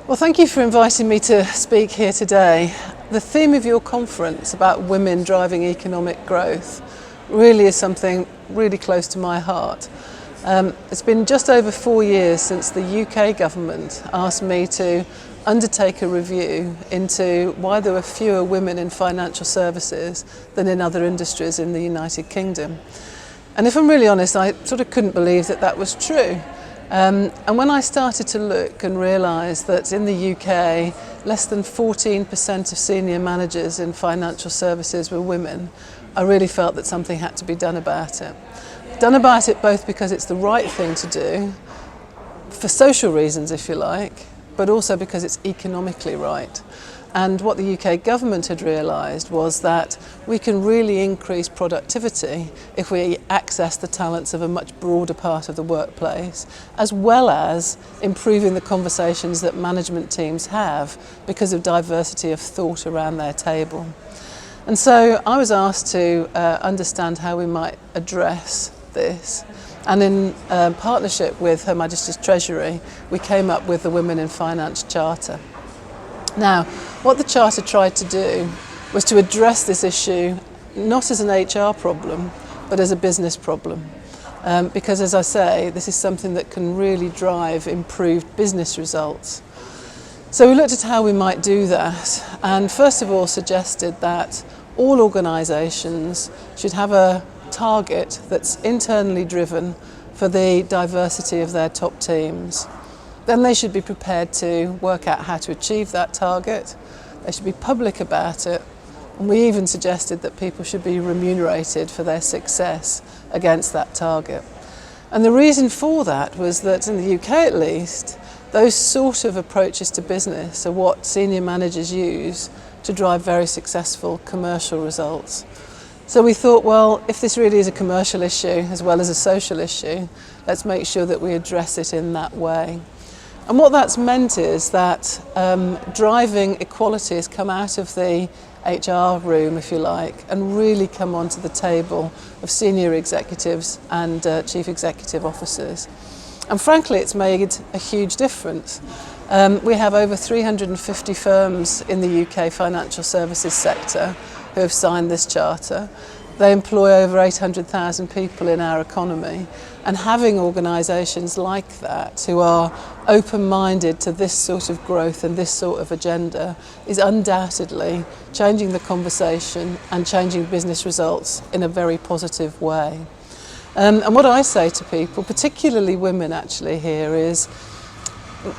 Well, thank you for inviting me to speak here today. The theme of your conference about women driving economic growth really is something really close to my heart. It's been just over 4 years since the UK government asked me to undertake a review into why there were fewer women in financial services than in other industries in the United Kingdom. And if I'm really honest, I sort of couldn't believe that that was true. And when I started to look and realise that in the UK, less than 14% of senior managers in financial services were women, I really felt that something had to be done about it. Done about it both because it's the right thing to do, for social reasons if you like, but also because it's economically right. And what the UK government had realised was that we can really increase productivity if we access the talents of a much broader part of the workplace, as well as improving the conversations that management teams have because of diversity of thought around their table. And so I was asked to understand how we might address this. And in partnership with Her Majesty's Treasury, we came up with the Women in Finance Charter. Now, what the Charter tried to do was to address this issue not as an HR problem, but as a business problem. Because, as I say, this is something that can really drive improved business results. So we looked at how we might do that, and first of all suggested that all organisations should have a target that's internally driven for the diversity of their top teams. Then they should be prepared to work out how to achieve that target. They should be public about it. And we even suggested that people should be remunerated for their success against that target. And the reason for that was that in the UK at least, those sort of approaches to business are what senior managers use to drive very successful commercial results. So we thought, well, if this really is a commercial issue as well as a social issue, let's make sure that we address it in that way. And what that's meant is that driving equality has come out of the HR room, if you like, and really come onto the table of senior executives and chief executive officers. And frankly, it's made a huge difference. We have over 350 firms in the UK financial services sector who have signed this charter. They employ over 800,000 people in our economy, and having organisations like that who are open-minded to this sort of growth and this sort of agenda is undoubtedly changing the conversation and changing business results in a very positive way. And what I say to people, particularly women actually here, is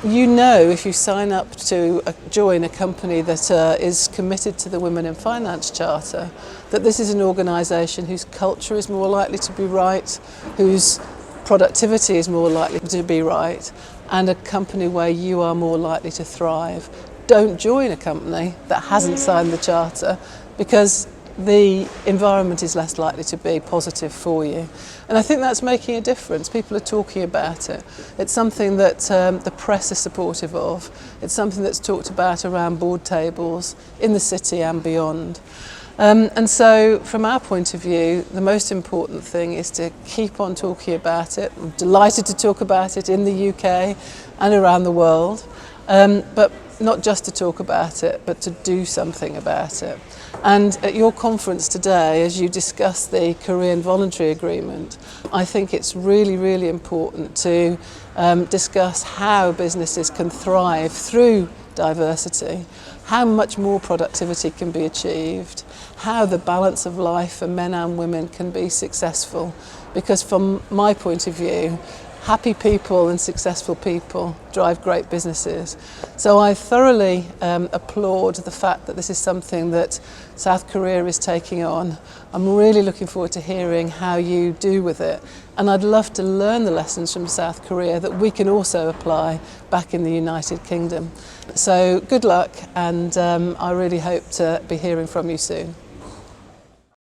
you know, if you sign up to join a company that is committed to the Women in Finance Charter, that this is an organisation whose culture is more likely to be right, whose productivity is more likely to be right, and a company where you are more likely to thrive. Don't join a company that hasn't signed the Charter, because the environment is less likely to be positive for you. And I think that's making a difference. People are talking about it. It's something that the press is supportive of. It's something that's talked about around board tables in the city and beyond. And so from our point of view, the most important thing is to keep on talking about it. I'm delighted to talk about it in the UK and around the world, but not just to talk about it, but to do something about it. And at your conference today, as you discuss the Korean voluntary agreement, I think it's really, really important to discuss how businesses can thrive through diversity, how much more productivity can be achieved, how the balance of life for men and women can be successful. Because from my point of view, happy people and successful people drive great businesses. So I thoroughly applaud the fact that this is something that South Korea is taking on. I'm really looking forward to hearing how you do with it. And I'd love to learn the lessons from South Korea that we can also apply back in the United Kingdom. So good luck, and I really hope to be hearing from you soon.